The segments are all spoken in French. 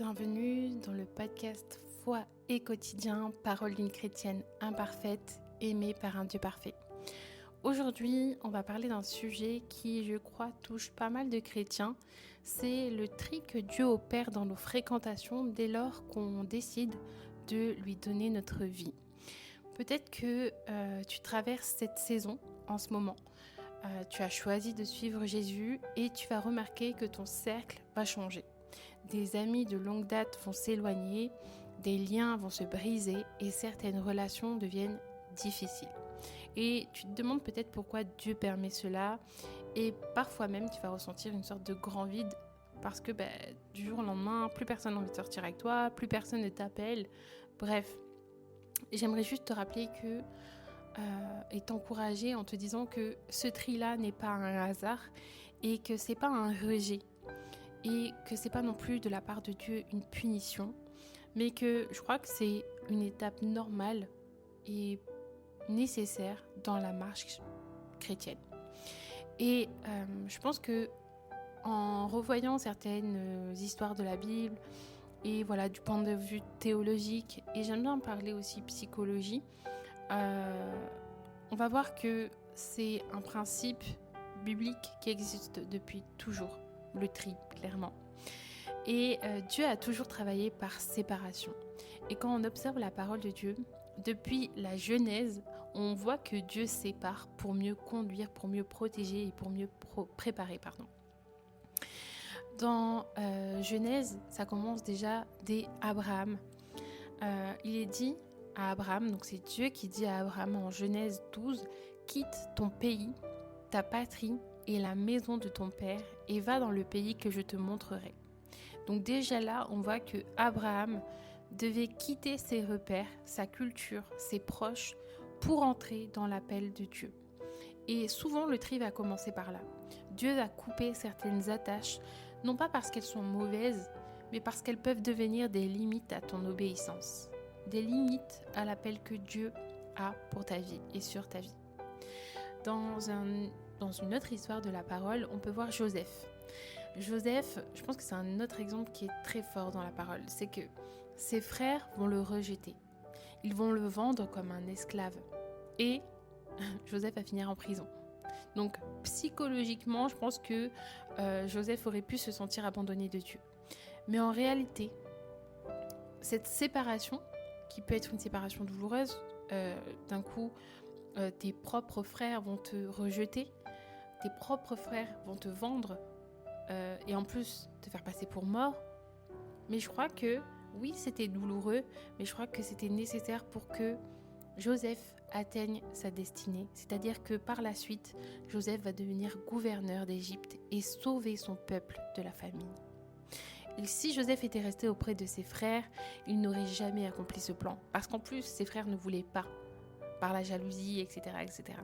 Bienvenue dans le podcast Foi et quotidien, parole d'une chrétienne imparfaite, aimée par un Dieu parfait. Aujourd'hui, on va parler d'un sujet qui, je crois, touche pas mal de chrétiens. C'est le tri que Dieu opère dans nos fréquentations dès lors qu'on décide de lui donner notre vie. Peut-être que tu traverses cette saison en ce moment. Tu as choisi de suivre Jésus et tu vas remarquer que ton cercle va changer. Des amis de longue date vont s'éloigner, des liens vont se briser et certaines relations deviennent difficiles. Et tu te demandes peut-être pourquoi Dieu permet cela et parfois même tu vas ressentir une sorte de grand vide parce que du jour au lendemain, plus personne n'a envie de sortir avec toi, plus personne ne t'appelle. Bref, j'aimerais juste te rappeler que et t'encourager en te disant que ce tri-là n'est pas un hasard et que c'est pas un rejet. Et que c'est pas non plus de la part de Dieu une punition, mais que je crois que c'est une étape normale et nécessaire dans la marche chrétienne. Et je pense que en revoyant certaines histoires de la Bible et voilà du point de vue théologique, et j'aime bien parler aussi psychologie, on va voir que c'est un principe biblique qui existe depuis toujours. Le tri, clairement. Et Dieu a toujours travaillé par séparation. Et quand on observe la parole de Dieu, depuis la Genèse, on voit que Dieu sépare pour mieux conduire, pour mieux protéger et pour mieux préparer. Dans Genèse, ça commence déjà dès Abraham. Il est dit à Abraham, donc c'est Dieu qui dit à Abraham en Genèse 12, « Quitte ton pays, ta patrie, et la maison de ton père, et va dans le pays que je te montrerai. » Donc déjà là, on voit que Abraham devait quitter ses repères, sa culture, ses proches, pour entrer dans l'appel de Dieu. Et souvent, le tri va commencer par là. Dieu va couper certaines attaches, non pas parce qu'elles sont mauvaises, mais parce qu'elles peuvent devenir des limites à ton obéissance, des limites à l'appel que Dieu a pour ta vie et sur ta vie. Dans une autre histoire de la parole, on peut voir Joseph. Joseph, je pense que c'est un autre exemple qui est très fort dans la parole. C'est que ses frères vont le rejeter. Ils vont le vendre comme un esclave. Et Joseph va finir en prison. Donc psychologiquement, je pense que Joseph aurait pu se sentir abandonné de Dieu. Mais en réalité, cette séparation, qui peut être une séparation douloureuse, d'un coup, tes propres frères vont te rejeter, tes propres frères vont te vendre et en plus te faire passer pour mort. Mais je crois que, oui, c'était douloureux, mais je crois que c'était nécessaire pour que Joseph atteigne sa destinée. C'est-à-dire que par la suite, Joseph va devenir gouverneur d'Égypte et sauver son peuple de la famine. Et si Joseph était resté auprès de ses frères, il n'aurait jamais accompli ce plan. Parce qu'en plus, ses frères ne voulaient pas, par la jalousie, etc. etc.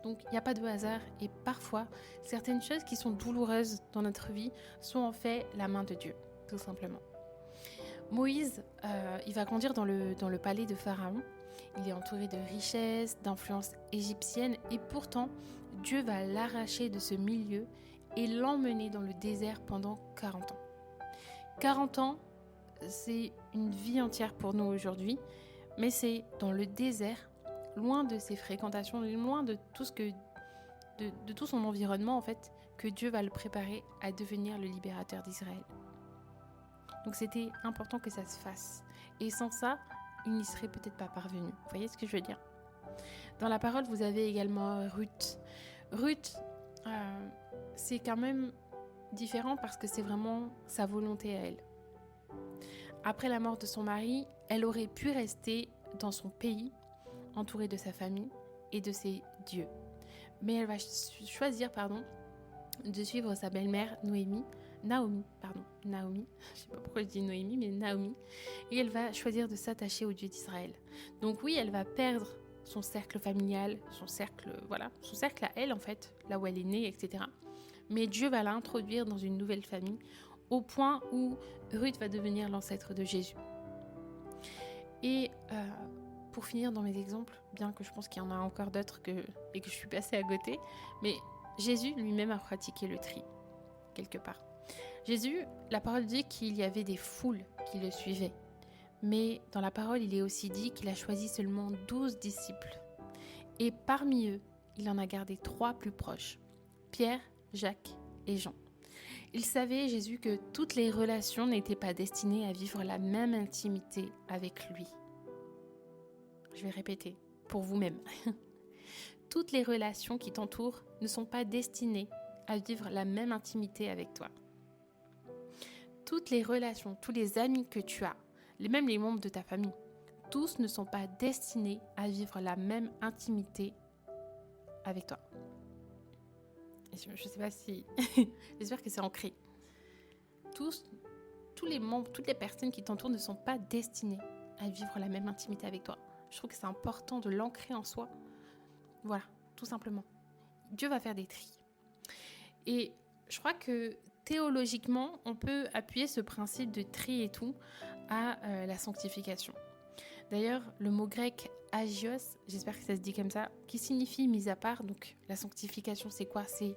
Donc il n'y a pas de hasard et parfois certaines choses qui sont douloureuses dans notre vie sont en fait la main de Dieu, tout simplement. Moïse, il va grandir dans le palais de Pharaon. Il est entouré de richesses, d'influences égyptiennes et pourtant Dieu va l'arracher de ce milieu et l'emmener dans le désert pendant 40 ans. 40 ans, c'est une vie entière pour nous aujourd'hui. Mais c'est dans le désert, loin de ses fréquentations, loin de tout de tout son environnement en fait, que Dieu va le préparer à devenir le libérateur d'Israël. Donc c'était important que ça se fasse. Et sans ça, il n'y serait peut-être pas parvenu. Vous voyez ce que je veux dire ? Dans la parole, vous avez également Ruth. Ruth, c'est quand même différent parce que c'est vraiment sa volonté à elle. Après la mort de son mari, elle aurait pu rester dans son pays, entourée de sa famille et de ses dieux. Mais elle va choisir de suivre sa belle-mère Naomi, je sais pas pourquoi je dis Noémie, mais Naomi, et elle va choisir de s'attacher au Dieu d'Israël. Donc oui, elle va perdre son cercle familial, son cercle à elle en fait, là où elle est née, etc. Mais Dieu va l'introduire dans une nouvelle famille, au point où Ruth va devenir l'ancêtre de Jésus. Et pour finir dans mes exemples, bien que je pense qu'il y en a encore d'autres et que je suis passée à côté, mais Jésus lui-même a pratiqué le tri, quelque part. Jésus, la parole dit qu'il y avait des foules qui le suivaient. Mais dans la parole, il est aussi dit qu'il a choisi seulement 12 disciples. Et parmi eux, il en a gardé 3 plus proches, Pierre, Jacques et Jean. Il savait, Jésus, que toutes les relations n'étaient pas destinées à vivre la même intimité avec lui. Je vais répéter, pour vous-même. Toutes les relations qui t'entourent ne sont pas destinées à vivre la même intimité avec toi. Toutes les relations, tous les amis que tu as, même les membres de ta famille, tous ne sont pas destinés à vivre la même intimité avec toi. Je ne sais pas si... J'espère que c'est ancré. Tous les membres, toutes les personnes qui t'entourent ne sont pas destinées à vivre la même intimité avec toi. Je trouve que c'est important de l'ancrer en soi. Voilà, tout simplement. Dieu va faire des tris. Et je crois que théologiquement, on peut appuyer ce principe de tri et tout à la sanctification. D'ailleurs, le mot grec agios, j'espère que ça se dit comme ça, qui signifie mis à part. Donc la sanctification, c'est quoi? C'est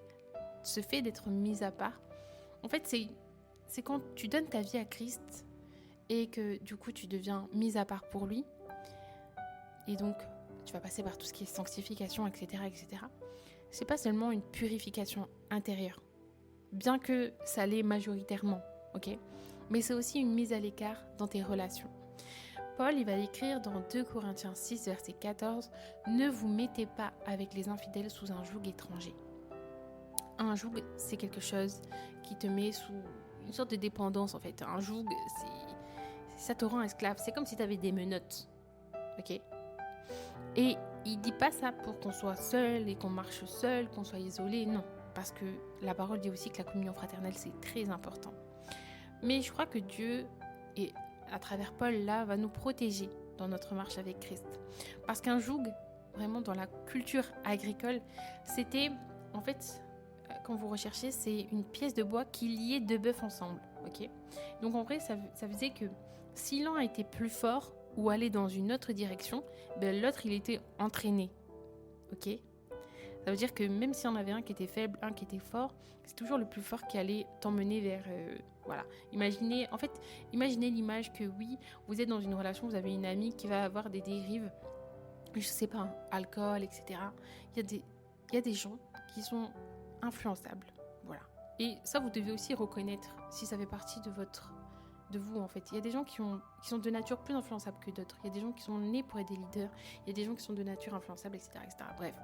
ce fait d'être mis à part. En fait, c'est quand tu donnes ta vie à Christ et que du coup tu deviens mis à part pour lui. Et donc tu vas passer par tout ce qui est sanctification, etc., etc. C'est pas seulement une purification intérieure, bien que ça l'est majoritairement, ok? Mais c'est aussi une mise à l'écart dans tes relations. Paul, il va écrire dans 2 Corinthiens 6, verset 14, « Ne vous mettez pas avec les infidèles sous un joug étranger. » Un joug, c'est quelque chose qui te met sous une sorte de dépendance, en fait. Un joug, ça te rend esclave. C'est comme si tu avais des menottes, ok? Et il dit pas ça pour qu'on soit seul et qu'on marche seul, qu'on soit isolé, non. Parce que la parole dit aussi que la communion fraternelle, c'est très important. Mais je crois que Dieu, et à travers Paul, là, va nous protéger dans notre marche avec Christ. Parce qu'un joug, vraiment dans la culture agricole, c'était, en fait, quand vous recherchez, c'est une pièce de bois qui liait 2 bœufs ensemble, ok? Donc en vrai, ça faisait que si l'un était plus fort ou allait dans une autre direction, ben l'autre, il était entraîné, ok? Ça veut dire que même si on avait un qui était faible, un qui était fort, c'est toujours le plus fort qui allait t'emmener vers... voilà. Imaginez l'image que oui, vous êtes dans une relation, vous avez une amie qui va avoir des dérives, je sais pas, alcool, etc. Il y a des gens qui sont influençables, voilà. Et ça, vous devez aussi reconnaître si ça fait partie de vous, en fait. Il y a des gens qui sont de nature plus influençables que d'autres. Il y a des gens qui sont nés pour être des leaders. Il y a des gens qui sont de nature influençables, etc., etc. Bref.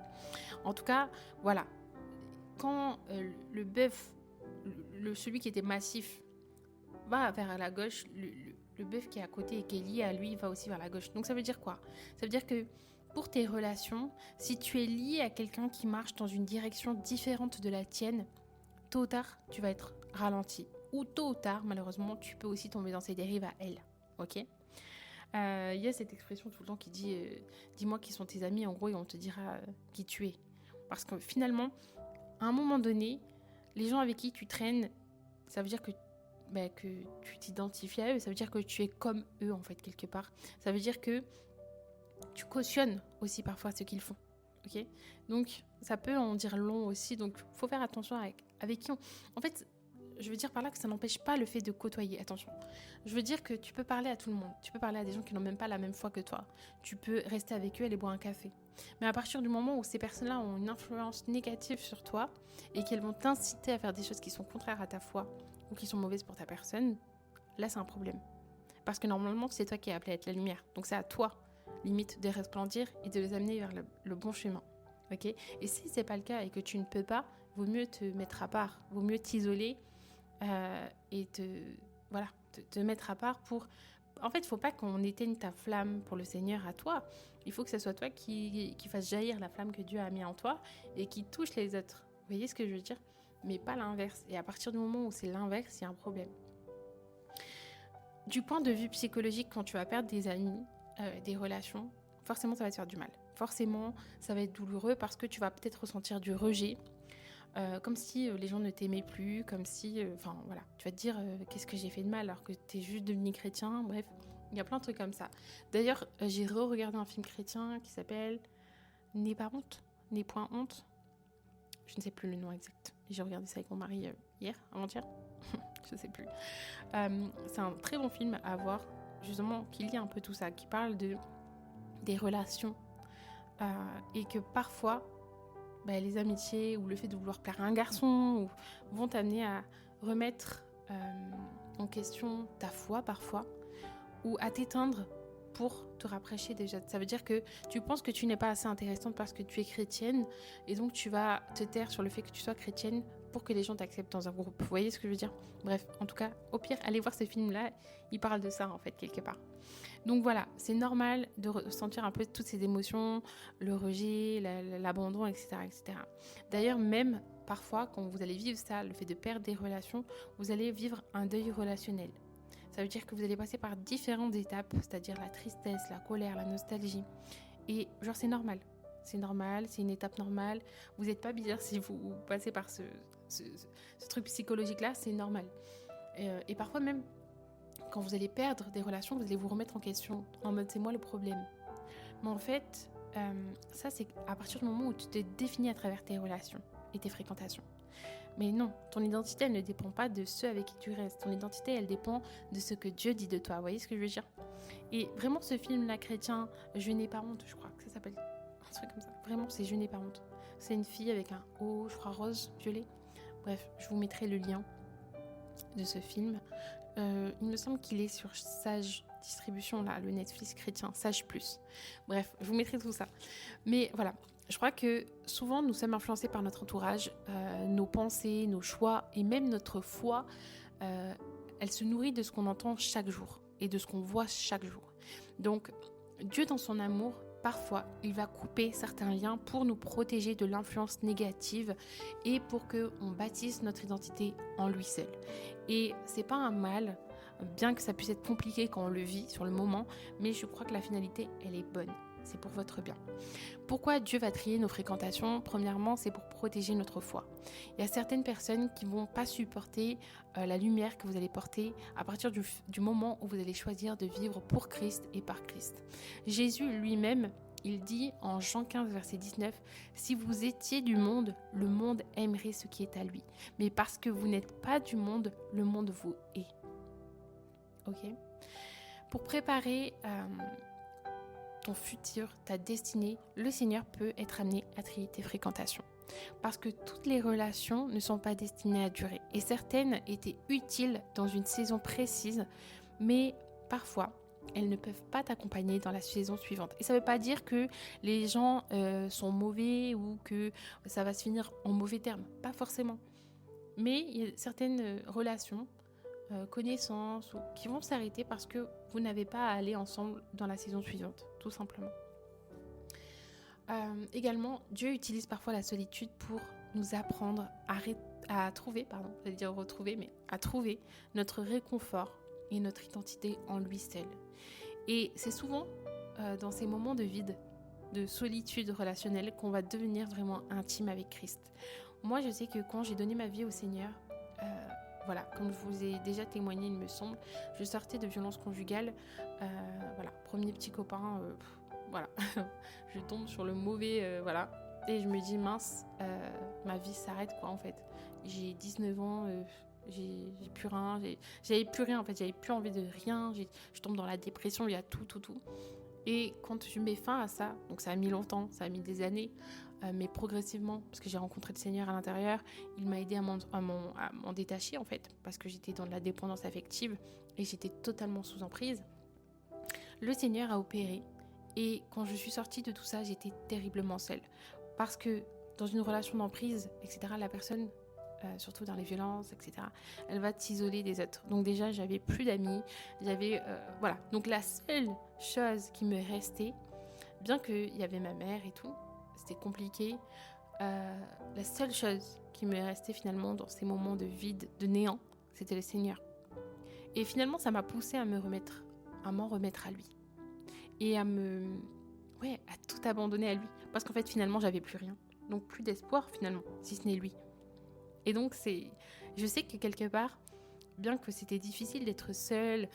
En tout cas, voilà. Quand le bœuf, celui qui était massif, va vers la gauche, le bœuf qui est à côté et qui est lié à lui va aussi vers la gauche. Donc ça veut dire quoi? Ça veut dire que pour tes relations, si tu es lié à quelqu'un qui marche dans une direction différente de la tienne, tôt ou tard, tu vas être ralenti. Ou tôt ou tard, malheureusement, tu peux aussi tomber dans ces dérives à elle. Ok? Il y a cette expression tout le temps qui dit dis-moi qui sont tes amis, en gros, et on te dira qui tu es. Parce que finalement, à un moment donné, les gens avec qui tu traînes, ça veut dire que tu t'identifies à eux, ça veut dire que tu es comme eux, en fait, quelque part. Ça veut dire que tu cautionnes aussi parfois ce qu'ils font. Ok? Donc, ça peut en dire long aussi. Donc, il faut faire attention avec qui on... En fait, je veux dire par là que ça n'empêche pas le fait de côtoyer. Attention. Je veux dire que tu peux parler à tout le monde. Tu peux parler à des gens qui n'ont même pas la même foi que toi. Tu peux rester avec eux, aller boire un café. Mais à partir du moment où ces personnes-là ont une influence négative sur toi et qu'elles vont t'inciter à faire des choses qui sont contraires à ta foi ou qui sont mauvaises pour ta personne, là, c'est un problème. Parce que normalement, c'est toi qui es appelé à être la lumière. Donc, c'est à toi, limite, de resplendir et de les amener vers le bon chemin. Ok? Et si c'est pas le cas et que tu ne peux pas, vaut mieux te mettre à part. Vaut mieux t'isoler et te mettre à part pour... En fait, il ne faut pas qu'on éteigne ta flamme pour le Seigneur à toi. Il faut que ce soit toi qui fasse jaillir la flamme que Dieu a mis en toi et qui touche les autres. Vous voyez ce que je veux dire? Mais pas l'inverse. Et à partir du moment où c'est l'inverse, il y a un problème. Du point de vue psychologique, quand tu vas perdre des amis, des relations, forcément, ça va te faire du mal. Forcément, ça va être douloureux parce que tu vas peut-être ressentir du rejet. Comme si les gens ne t'aimaient plus, comme si... voilà, tu vas te dire qu'est-ce que j'ai fait de mal alors que t'es juste devenu chrétien, bref, il y a plein de trucs comme ça. D'ailleurs, j'ai re-regardé un film chrétien qui s'appelle N'aie pas honte, N'aie point honte. Je ne sais plus le nom exact. J'ai regardé ça avec mon mari hier, avant-hier. je sais plus. C'est un très bon film à voir, justement, qui lie un peu tout ça, qui parle des relations et que parfois, les amitiés ou le fait de vouloir plaire à un garçon vont t'amener à remettre en question ta foi parfois ou à t'éteindre pour te rapprocher déjà. Ça veut dire que tu penses que tu n'es pas assez intéressante parce que tu es chrétienne et donc tu vas te taire sur le fait que tu sois chrétienne pour que les gens t'acceptent dans un groupe. Vous voyez ce que je veux dire ? Bref, en tout cas, au pire, allez voir ce film-là, il parle de ça en fait quelque part. Donc voilà, c'est normal de ressentir un peu toutes ces émotions, le rejet, l'abandon, etc., etc. D'ailleurs, même parfois, quand vous allez vivre ça, le fait de perdre des relations, vous allez vivre un deuil relationnel. Ça veut dire que vous allez passer par différentes étapes, c'est-à-dire la tristesse, la colère, la nostalgie. Et genre, c'est normal. C'est normal, c'est une étape normale. Vous n'êtes pas bizarre si vous passez par ce truc psychologique-là, c'est normal. Et parfois même, quand vous allez perdre des relations, vous allez vous remettre en question, en mode c'est moi le problème. Mais en fait, ça c'est à partir du moment où tu te définis à travers tes relations et tes fréquentations. Mais non, ton identité, elle ne dépend pas de ceux avec qui tu restes. Ton identité, elle dépend de ce que Dieu dit de toi. Vous voyez ce que je veux dire ? Et vraiment, ce film-là, chrétien, Je n'ai pas honte, je crois que ça s'appelle un truc comme ça. Vraiment, c'est Je n'ai pas honte. C'est une fille avec un haut, je crois, rose, violet. Bref, je vous mettrai le lien de ce film. Il me semble qu'il est sur Sage Distribution, là, le Netflix chrétien, Sage Plus. Bref, je vous mettrai tout ça. Mais voilà, je crois que souvent nous sommes influencés par notre entourage, nos pensées, nos choix et même notre foi, elle se nourrit de ce qu'on entend chaque jour et de ce qu'on voit chaque jour. Donc Dieu dans son amour, parfois il va couper certains liens pour nous protéger de l'influence négative et pour qu'on bâtisse notre identité en lui seul. Et c'est pas un mal, bien que ça puisse être compliqué quand on le vit sur le moment, mais je crois que la finalité, elle est bonne. C'est pour votre bien. Pourquoi Dieu va trier nos fréquentations ? Premièrement, c'est pour protéger notre foi. Il y a certaines personnes qui ne vont pas supporter la lumière que vous allez porter à partir du moment où vous allez choisir de vivre pour Christ et par Christ. Jésus lui-même, il dit en Jean 15, verset 19, « Si vous étiez du monde, le monde aimerait ce qui est à lui. Mais parce que vous n'êtes pas du monde, le monde vous hait. » Ok ? Pour préparer ton futur, ta destinée, le Seigneur peut être amené à trier tes fréquentations. Parce que toutes les relations ne sont pas destinées à durer. Et certaines étaient utiles dans une saison précise, mais parfois, elles ne peuvent pas t'accompagner dans la saison suivante. Et ça ne veut pas dire que les gens sont mauvais ou que ça va se finir en mauvais termes. Pas forcément. Mais il y a certaines relations, connaissances qui vont s'arrêter parce que vous n'avez pas à aller ensemble dans la saison suivante, tout simplement. Également, Dieu utilise parfois la solitude pour nous apprendre à trouver, à trouver notre réconfort et notre identité en lui seul. Et c'est souvent dans ces moments de vide, de solitude relationnelle qu'on va devenir vraiment intime avec Christ. Moi, je sais que quand j'ai donné ma vie au Seigneur, comme je vous ai déjà témoigné, il me semble, je sortais de violences conjugales, premier petit copain, je tombe sur le mauvais, et je me dis mince, ma vie s'arrête quoi en fait. J'ai 19 ans, j'ai plus rien, j'avais plus rien en fait, j'avais plus envie de rien, je tombe dans la dépression, il y a tout. Et quand je mets fin à ça, donc ça a mis longtemps, ça a mis des années, mais progressivement, parce que j'ai rencontré le Seigneur à l'intérieur, il m'a aidé à m'en détacher en fait, parce que j'étais dans de la dépendance affective et j'étais totalement sous emprise. Le Seigneur a opéré et quand je suis sortie de tout ça, j'étais terriblement seule. Parce que dans une relation d'emprise, etc., la personne, surtout dans les violences, etc., elle va t'isoler des autres. Donc déjà, j'avais plus d'amis, Donc la seule chose qui me restait, bien qu'il y avait ma mère et tout, c'était compliqué, la seule chose qui me restait finalement dans ces moments de vide, de néant, c'était le Seigneur. Et finalement, ça m'a poussée à m'en remettre à lui. Et à tout abandonner à lui. Parce qu'en fait, finalement, j'avais plus rien. Donc plus d'espoir finalement, si ce n'est lui. Et donc je sais que quelque part, bien que c'était difficile d'être seule,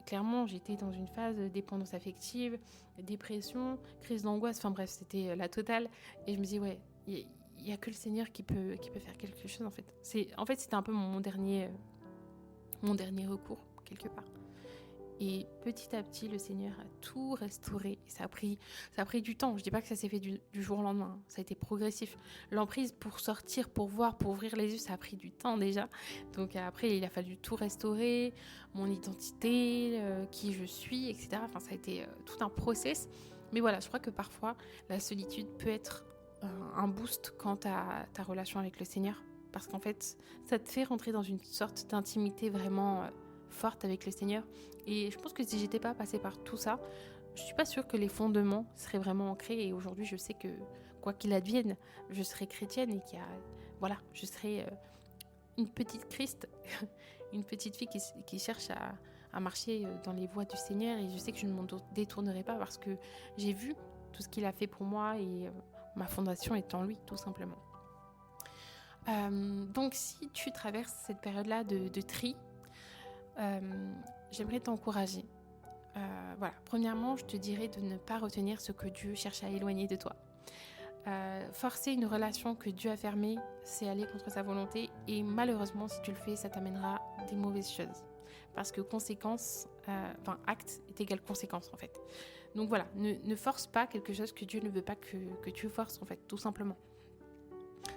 clairement j'étais dans une phase de dépendance affective, dépression, crise d'angoisse, enfin bref, c'était la totale. Et je me dis il y a que le Seigneur qui peut faire quelque chose en fait. C'était un peu mon dernier mon dernier recours, quelque part. Et petit à petit, le Seigneur a tout restauré. Et ça a pris du temps. Je ne dis pas que ça s'est fait du jour au lendemain. Ça a été progressif. L'emprise pour sortir, pour voir, pour ouvrir les yeux, ça a pris du temps déjà. Donc après, il a fallu tout restaurer, mon identité, qui je suis, etc. Enfin, ça a été tout un process. Mais voilà, je crois que parfois, la solitude peut être un boost quant à ta relation avec le Seigneur. Parce qu'en fait, ça te fait rentrer dans une sorte d'intimité vraiment forte avec le Seigneur. Et je pense que si j'étais pas passée par tout ça, je suis pas sûre que les fondements seraient vraiment ancrés. Et aujourd'hui, je sais que quoi qu'il advienne, je serai chrétienne et je serai une petite Christ, une petite fille qui cherche à marcher dans les voies du Seigneur. Et je sais que je ne m'en détournerai pas parce que j'ai vu tout ce qu'il a fait pour moi et ma fondation est en lui, tout simplement. Donc, si tu traverses cette période-là de tri, j'aimerais t'encourager. Premièrement, je te dirais de ne pas retenir ce que Dieu cherche à éloigner de toi. Forcer une relation que Dieu a fermée, c'est aller contre sa volonté et malheureusement, si tu le fais, ça t'amènera des mauvaises choses. Parce que acte est égal conséquence en fait. Donc voilà, ne force pas quelque chose que Dieu ne veut pas que tu forces en fait, tout simplement.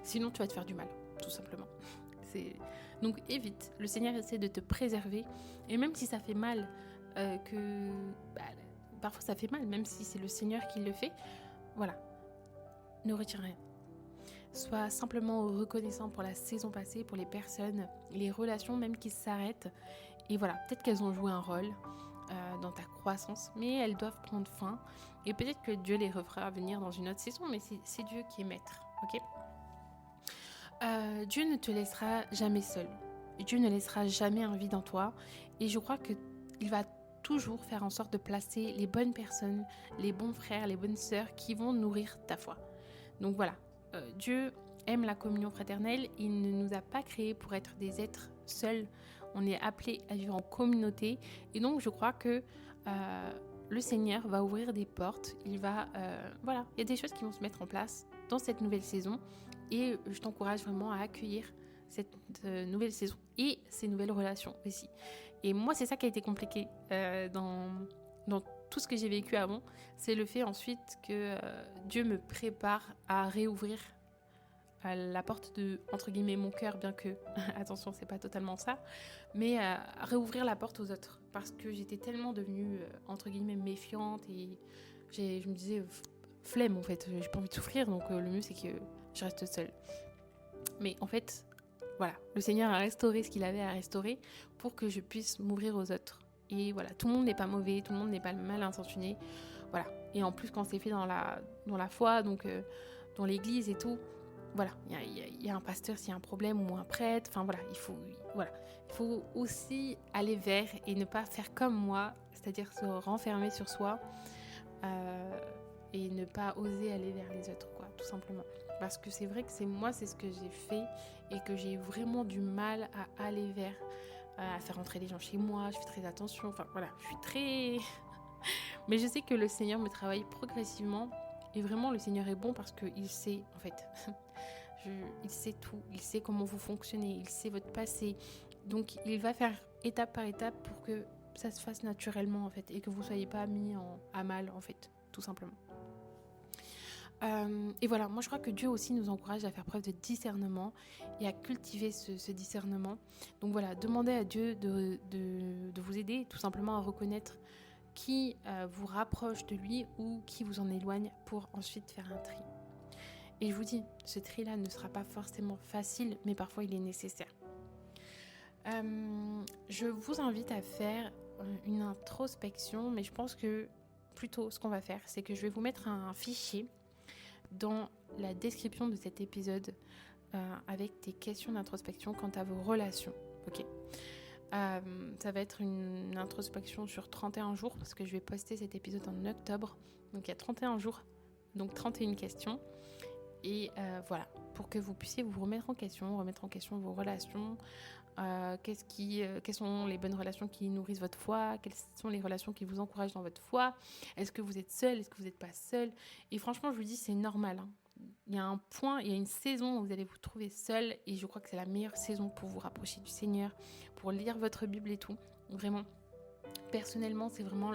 Sinon, tu vas te faire du mal, tout simplement. Donc évite, le Seigneur essaie de te préserver et même si ça fait mal, parfois ça fait mal, même si c'est le Seigneur qui le fait, voilà, ne retire rien. Sois simplement reconnaissant pour la saison passée, pour les personnes, les relations même qui s'arrêtent. Et voilà, peut-être qu'elles ont joué un rôle dans ta croissance, mais elles doivent prendre fin. Et peut-être que Dieu les refera venir dans une autre saison, mais c'est Dieu qui est maître, ok ? Dieu ne te laissera jamais seul. Dieu ne laissera jamais un vide en toi. Et je crois qu'il va toujours faire en sorte de placer les bonnes personnes, les bons frères, les bonnes sœurs qui vont nourrir ta foi. Donc voilà, Dieu aime la communion fraternelle. Il ne nous a pas créés pour être des êtres seuls. On est appelés à vivre en communauté. Et donc je crois que le Seigneur va ouvrir des portes. Il y a des choses qui vont se mettre en place dans cette nouvelle saison. Et je t'encourage vraiment à accueillir cette nouvelle saison et ces nouvelles relations aussi. Et moi, c'est ça qui a été compliqué dans tout ce que j'ai vécu avant. C'est le fait ensuite que Dieu me prépare à réouvrir la porte de, entre guillemets, mon cœur, bien que, attention, c'est pas totalement ça, mais à réouvrir la porte aux autres. Parce que j'étais tellement devenue, entre guillemets, méfiante et je me disais, flemme en fait, j'ai pas envie de souffrir, donc le mieux c'est que je reste seule. Mais en fait, voilà, le Seigneur a restauré ce qu'il avait à restaurer pour que je puisse m'ouvrir aux autres. Et voilà, tout le monde n'est pas mauvais, tout le monde n'est pas mal intentionné. Voilà. Et en plus, quand c'est fait dans la foi, donc dans l'église et tout, voilà, il y a un pasteur s'il y a un problème ou un prêtre. Enfin voilà, il faut aussi aller vers et ne pas faire comme moi, c'est-à-dire se renfermer sur soi et ne pas oser aller vers les autres, quoi, tout simplement. Parce que c'est vrai que c'est ce que j'ai fait et que j'ai vraiment du mal à aller vers, à faire entrer les gens chez moi. Je fais très attention. Enfin voilà, je suis très... Mais je sais que le Seigneur me travaille progressivement et vraiment le Seigneur est bon parce qu'il sait en fait. Il sait tout. Il sait comment vous fonctionnez. Il sait votre passé. Donc il va faire étape par étape pour que ça se fasse naturellement en fait et que vous ne soyez pas mis à mal en fait, tout simplement. Et voilà, moi je crois que Dieu aussi nous encourage à faire preuve de discernement et à cultiver ce discernement. Donc voilà, demandez à Dieu de vous aider tout simplement à reconnaître qui vous rapproche de lui ou qui vous en éloigne pour ensuite faire un tri. Et je vous dis, ce tri-là ne sera pas forcément facile, mais parfois il est nécessaire. Je vous invite à faire une introspection, mais je pense que plutôt ce qu'on va faire, c'est que je vais vous mettre un fichier dans la description de cet épisode avec des questions d'introspection quant à vos relations. Ok. Ça va être une introspection sur 31 jours parce que je vais poster cet épisode en octobre. Donc il y a 31 jours, donc 31 questions. Et voilà, pour que vous puissiez vous remettre en question vos relations. Quelles sont les bonnes relations qui nourrissent votre foi? Quelles sont les relations qui vous encouragent dans votre foi? Est-ce que vous êtes seul? Est-ce que vous n'êtes pas seul? Et franchement, je vous dis, c'est normal. il y a un point, il y a une saison où vous allez vous trouver seul et je crois que c'est la meilleure saison pour vous rapprocher du Seigneur, pour lire votre Bible et tout. Vraiment, personnellement, c'est vraiment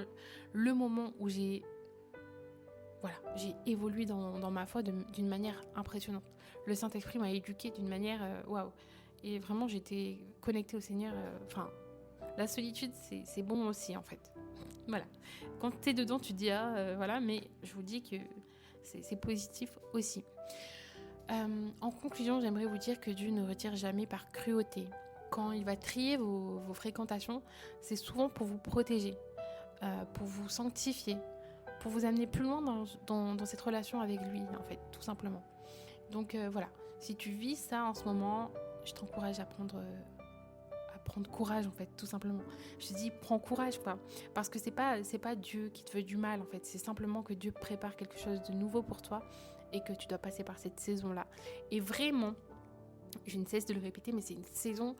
le moment où j'ai évolué dans ma foi d'une manière impressionnante. Le Saint-Esprit m'a éduquée d'une manière waouh. Et vraiment, j'étais connectée au Seigneur. La solitude, c'est bon aussi, en fait. Voilà. Quand tu es dedans, tu te dis, mais je vous dis que c'est positif aussi. En conclusion, j'aimerais vous dire que Dieu ne retire jamais par cruauté. Quand il va trier vos fréquentations, c'est souvent pour vous protéger, pour vous sanctifier, pour vous amener plus loin dans cette relation avec lui, en fait, tout simplement. Donc voilà, si tu vis ça en ce moment, je t'encourage à prendre courage, en fait, tout simplement. Je te dis, prends courage, quoi. Parce que c'est pas Dieu qui te veut du mal, en fait. C'est simplement que Dieu prépare quelque chose de nouveau pour toi et que tu dois passer par cette saison-là. Et vraiment, je ne cesse de le répéter, mais c'est une saison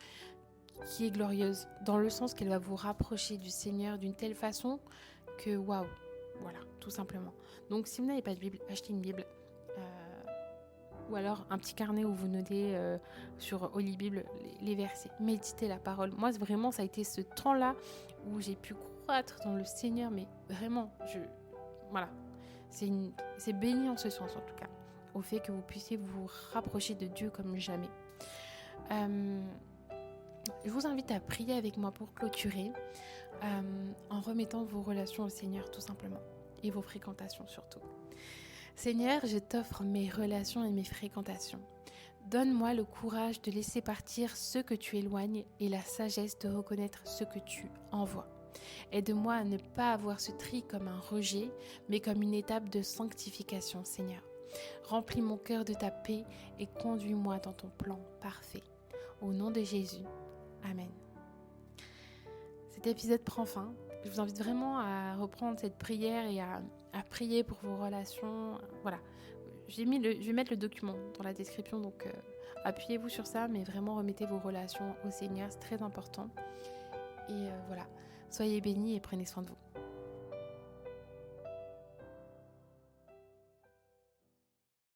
qui est glorieuse, dans le sens qu'elle va vous rapprocher du Seigneur d'une telle façon que, waouh, voilà, tout simplement. Donc, si vous n'avez pas de Bible, achetez une Bible. Ou alors un petit carnet où vous notez sur Holy Bible les versets. Méditez la parole. Moi, vraiment, ça a été ce temps-là où j'ai pu croître dans le Seigneur. Mais vraiment, voilà. C'est béni en ce sens, en tout cas. Au fait que vous puissiez vous rapprocher de Dieu comme jamais. Je vous invite à prier avec moi pour clôturer. En remettant vos relations au Seigneur, tout simplement. Et vos fréquentations, surtout. Seigneur, je t'offre mes relations et mes fréquentations. Donne-moi le courage de laisser partir ceux que tu éloignes et la sagesse de reconnaître ceux que tu envoies. Aide-moi à ne pas avoir ce tri comme un rejet, mais comme une étape de sanctification, Seigneur. Remplis mon cœur de ta paix et conduis-moi dans ton plan parfait. Au nom de Jésus, Amen. Cet épisode prend fin. Je vous invite vraiment à reprendre cette prière et à prier pour vos relations. Voilà, je vais mettre le document dans la description, donc appuyez-vous sur ça, mais vraiment remettez vos relations au Seigneur, c'est très important. Et voilà, soyez bénis et prenez soin de vous.